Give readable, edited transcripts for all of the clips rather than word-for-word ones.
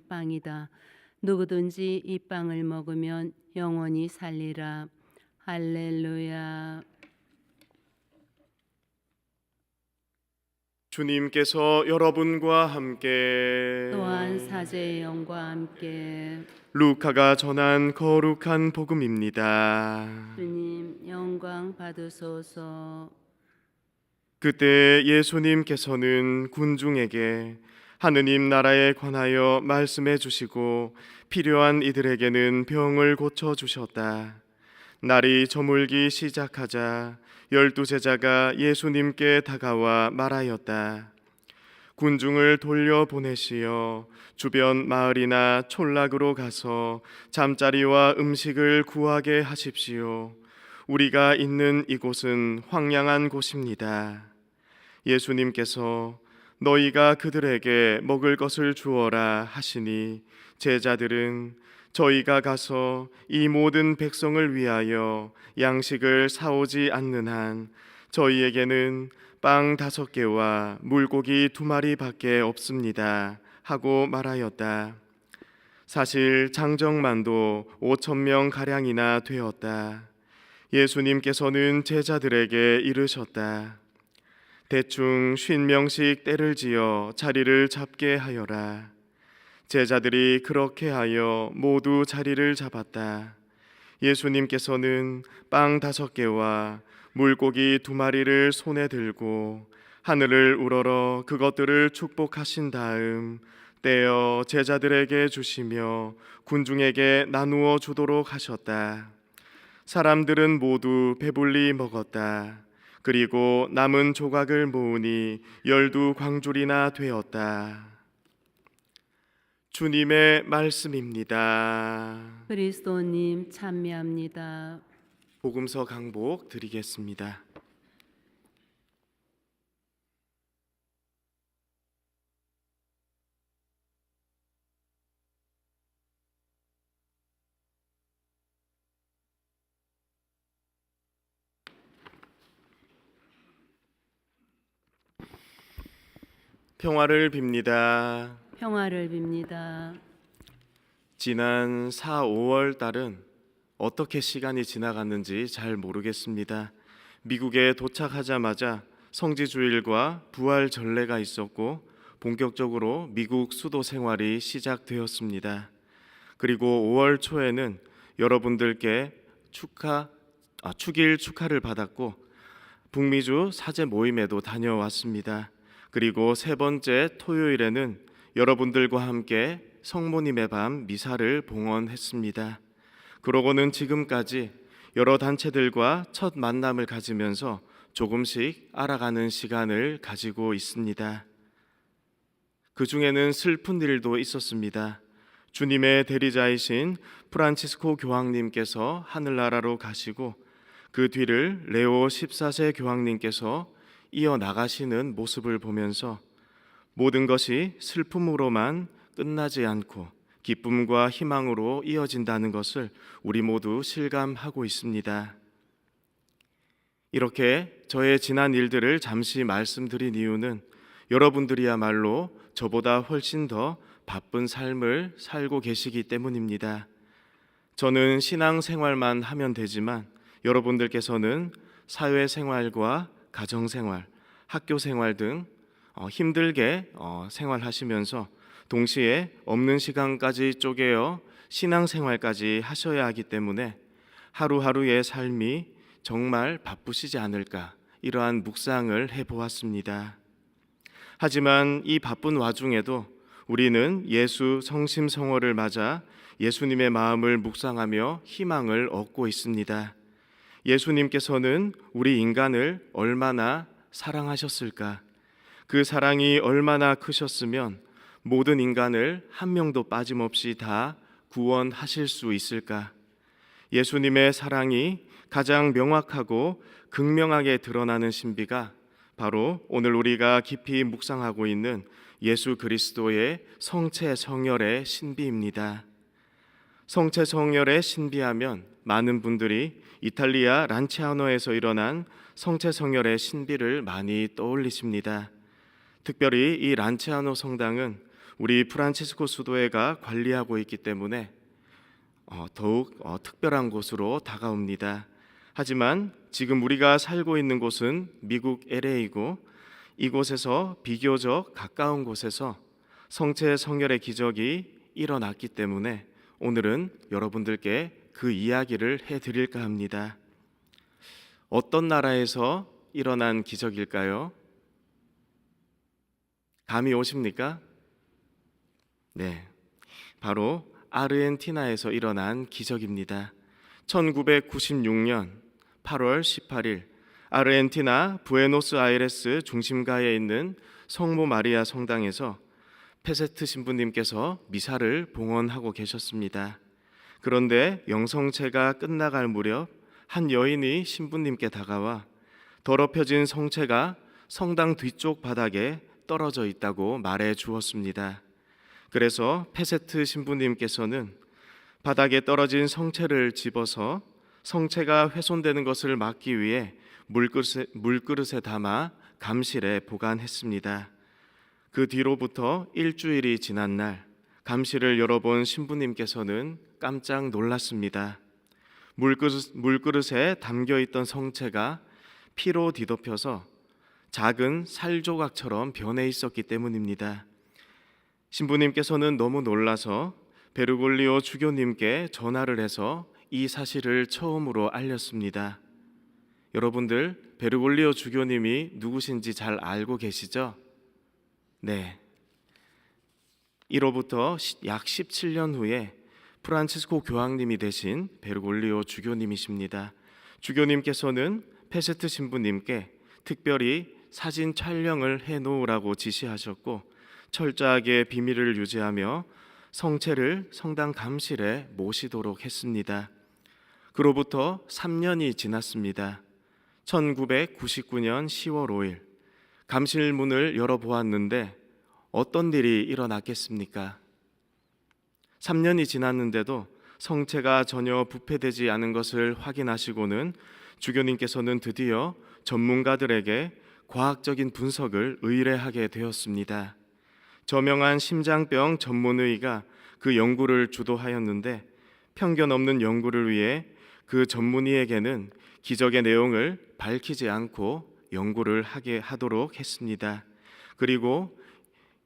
빵이다. 누구든지 이 빵을 먹으면 영원히 살리라. 할렐루야. 주님께서 여러분과 함께 또한 사제의 영과 함께 루카가 전한 거룩한 복음입니다. 주님 영광 받으소서. 그때 예수님께서는 군중에게 하느님 나라에 관하여 말씀해 주시고 필요한 이들에게는 병을 고쳐 주셨다. 날이 저물기 시작하자 12제자가 예수님께 다가와 말하였다. 군중을 돌려보내시어 주변 마을이나 촌락으로 가서 잠자리와 음식을 구하게 하십시오. 우리가 있는 이곳은 황량한 곳입니다. 예수님께서 너희가 그들에게 먹을 것을 주어라 하시니 제자들은 저희가 가서 이 모든 백성을 위하여 양식을 사오지 않는 한 저희에게는 빵 5개와 물고기 2마리밖에 없습니다 하고 말하였다. 사실 장정만도 5,000명 가량이나 되었다. 예수님께서는 제자들에게 이르셨다. 대충 50명씩 때를 지어 자리를 잡게 하여라. 제자들이 그렇게 하여 모두 자리를 잡았다. 예수님께서는 빵 5개와 물고기 2마리를 손에 들고 하늘을 우러러 그것들을 축복하신 다음 떼어 제자들에게 주시며 군중에게 나누어 주도록 하셨다. 사람들은 모두 배불리 먹었다. 그리고 남은 조각을 모으니 12광줄이나 되었다. 주님의 말씀입니다. 그리스도님 찬미합니다. 복음서 강복 드리겠습니다. 평화를 빕니다. 평화를 빕니다. 지난 4, 5월 달은 어떻게 시간이 지나갔는지 잘 모르겠습니다. 미국에 도착하자마자 성지주일과 부활 전례가 있었고 본격적으로 미국 수도 생활이 시작되었습니다. 그리고 5월 초에는 여러분들께 축일 축하를 받았고 북미주 사제 모임에도 다녀왔습니다. 그리고 3번째 토요일에는 여러분들과 함께 성모님의 밤 미사를 봉헌했습니다. 그러고는 지금까지 여러 단체들과 첫 만남을 가지면서 조금씩 알아가는 시간을 가지고 있습니다. 그 중에는 슬픈 일도 있었습니다. 주님의 대리자이신 프란치스코 교황님께서 하늘나라로 가시고 그 뒤를 레오 14세 교황님께서 이어나가시는 모습을 보면서 모든 것이 슬픔으로만 끝나지 않고 기쁨과 희망으로 이어진다는 것을 우리 모두 실감하고 있습니다. 이렇게 저의 지난 일들을 잠시 말씀드린 이유는 여러분들이야말로 저보다 훨씬 더 바쁜 삶을 살고 계시기 때문입니다. 저는 신앙생활만 하면 되지만 여러분들께서는 사회생활과 가정생활, 학교생활 등 힘들게 생활하시면서 동시에 없는 시간까지 쪼개어 신앙생활까지 하셔야 하기 때문에 하루하루의 삶이 정말 바쁘시지 않을까 이러한 묵상을 해보았습니다. 하지만 이 바쁜 와중에도 우리는 예수 성심성호를 맞아 예수님의 마음을 묵상하며 희망을 얻고 있습니다. 예수님께서는 우리 인간을 얼마나 사랑하셨을까? 그 사랑이 얼마나 크셨으면 모든 인간을 한 명도 빠짐없이 다 구원하실 수 있을까? 예수님의 사랑이 가장 명확하고 극명하게 드러나는 신비가 바로 오늘 우리가 깊이 묵상하고 있는 예수 그리스도의 성체 성혈의 신비입니다. 성체 성혈의 신비하면 많은 분들이 이탈리아 란치아노에서 일어난 성체 성혈의 신비를 많이 떠올리십니다. 특별히 이 란치아노 성당은 우리 프란치스코 수도회가 관리하고 있기 때문에 더욱 특별한 곳으로 다가옵니다. 하지만 지금 우리가 살고 있는 곳은 미국 LA이고 이곳에서 비교적 가까운 곳에서 성체 성혈의 기적이 일어났기 때문에 오늘은 여러분들께 그 이야기를 해드릴까 합니다. 어떤 나라에서 일어난 기적일까요? 감이 오십니까? 네, 바로 아르헨티나에서 일어난 기적입니다. 1996년 8월 18일 아르헨티나 부에노스아이레스 중심가에 있는 성모 마리아 성당에서 페세트 신부님께서 미사를 봉헌하고 계셨습니다. 그런데 영성체가 끝나갈 무렵 한 여인이 신부님께 다가와 더럽혀진 성체가 성당 뒤쪽 바닥에 떨어져 있다고 말해 주었습니다. 그래서 페세트 신부님께서는 바닥에 떨어진 성체를 집어서 성체가 훼손되는 것을 막기 위해 물그릇에 담아 감실에 보관했습니다. 그 뒤로부터 일주일이 지난 날 감실을 열어본 신부님께서는 깜짝 놀랐습니다. 물그릇에 담겨있던 성체가 피로 뒤덮여서 작은 살 조각처럼 변해 있었기 때문입니다. 신부님께서는 너무 놀라서 베르골리오 주교님께 전화를 해서 이 사실을 처음으로 알렸습니다. 여러분들, 베르골리오 주교님이 누구신지 잘 알고 계시죠? 네. 이로부터 약 17년 후에 프란치스코 교황님이 되신 베르골리오 주교님이십니다. 주교님께서는 페세트 신부님께 특별히 사진 촬영을 해놓으라고 지시하셨고 철저하게 비밀을 유지하며 성체를 성당 감실에 모시도록 했습니다. 그로부터 3년이 지났습니다. 1999년 10월 5일 감실 문을 열어보았는데 어떤 일이 일어났겠습니까? 3년이 지났는데도 성체가 전혀 부패되지 않은 것을 확인하시고는 주교님께서는 드디어 전문가들에게 과학적인 분석을 의뢰하게 되었습니다. 저명한 심장병 전문의가 그 연구를 주도하였는데 편견 없는 연구를 위해 그 전문의에게는 기적의 내용을 밝히지 않고 연구를 하도록 했습니다. 그리고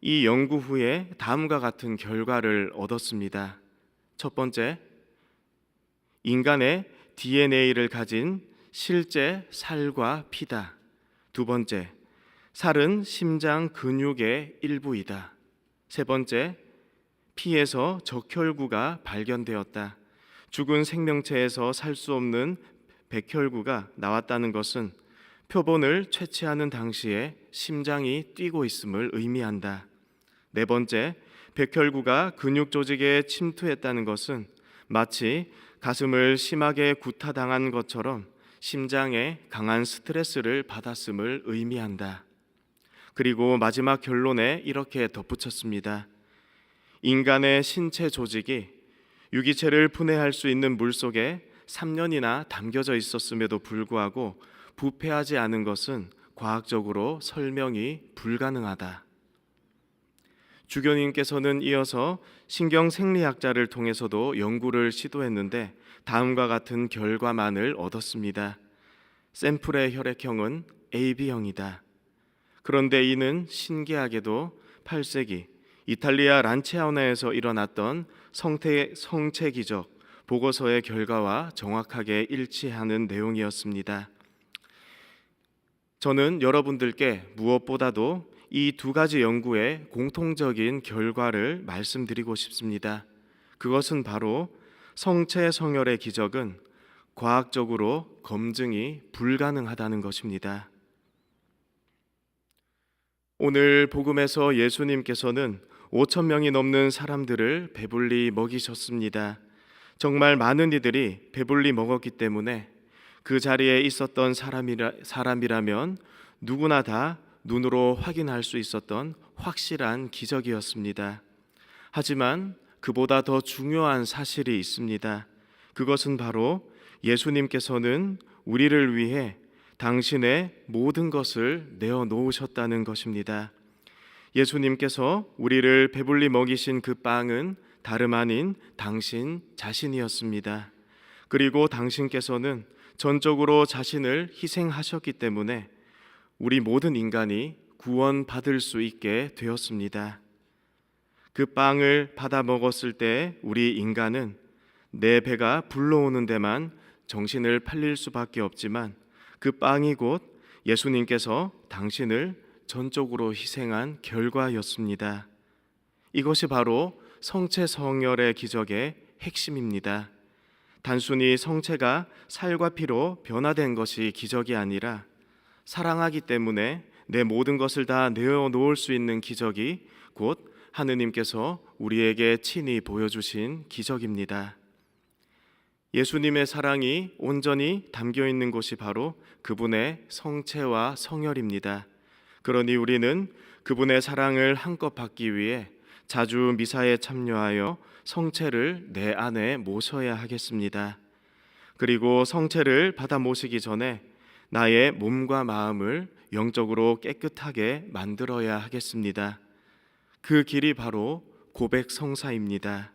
이 연구 후에 다음과 같은 결과를 얻었습니다. 첫 번째, 인간의 DNA를 가진 실제 살과 피다. 두 번째, 살은 심장 근육의 일부이다. 세 번째, 피에서 적혈구가 발견되었다. 죽은 생명체에서 살 수 없는 백혈구가 나왔다는 것은 표본을 채취하는 당시에 심장이 뛰고 있음을 의미한다. 네 번째, 백혈구가 근육 조직에 침투했다는 것은 마치 가슴을 심하게 구타당한 것처럼 심장에 강한 스트레스를 받았음을 의미한다. 그리고 마지막 결론에 이렇게 덧붙였습니다. 인간의 신체 조직이 유기체를 분해할 수 있는 물 속에 3년이나 담겨져 있었음에도 불구하고 부패하지 않은 것은 과학적으로 설명이 불가능하다. 주교님께서는 이어서 신경생리학자를 통해서도 연구를 시도했는데 다음과 같은 결과만을 얻었습니다. 샘플의 혈액형은 AB형이다. 그런데 이는 신기하게도 8세기 이탈리아 란체아우나에서 일어났던 성체 기적 보고서의 결과와 정확하게 일치하는 내용이었습니다. 저는 여러분들께 무엇보다도 이 두 가지 연구의 공통적인 결과를 말씀드리고 싶습니다. 그것은 바로 성체 성혈의 기적은 과학적으로 검증이 불가능하다는 것입니다. 오늘 복음에서 예수님께서는 5천 명이 넘는 사람들을 배불리 먹이셨습니다. 정말 많은 이들이 배불리 먹었기 때문에 그 자리에 있었던 사람이라면 누구나 다 눈으로 확인할 수 있었던 확실한 기적이었습니다. 하지만 그보다 더 중요한 사실이 있습니다. 그것은 바로 예수님께서는 우리를 위해 당신의 모든 것을 내어 놓으셨다는 것입니다. 예수님께서 우리를 배불리 먹이신 그 빵은 다름 아닌 당신 자신이었습니다. 그리고 당신께서는 전적으로 자신을 희생하셨기 때문에 우리 모든 인간이 구원받을 수 있게 되었습니다. 그 빵을 받아 먹었을 때 우리 인간은 내 배가 불러오는 데만 정신을 팔릴 수밖에 없지만 그 빵이 곧 예수님께서 당신을 전적으로 희생한 결과였습니다. 이것이 바로 성체 성혈의 기적의 핵심입니다. 단순히 성체가 살과 피로 변화된 것이 기적이 아니라 사랑하기 때문에 내 모든 것을 다 내어놓을 수 있는 기적이 곧 하느님께서 우리에게 친히 보여주신 기적입니다. 예수님의 사랑이 온전히 담겨 있는 곳이 바로 그분의 성체와 성혈입니다. 그러니 우리는 그분의 사랑을 한껏 받기 위해 자주 미사에 참여하여 성체를 내 안에 모셔야 하겠습니다. 그리고 성체를 받아 모시기 전에 나의 몸과 마음을 영적으로 깨끗하게 만들어야 하겠습니다. 그 길이 바로 고백 성사입니다.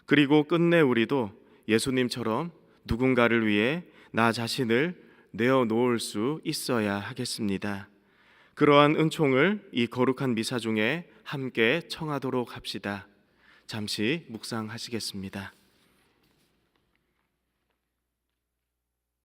그리고 끝내 우리도 예수님처럼 누군가를 위해 나 자신을 내어놓을 수 있어야 하겠습니다. 그러한 은총을 이 거룩한 미사 중에 함께 청하도록 합시다. 잠시 묵상하시겠습니다.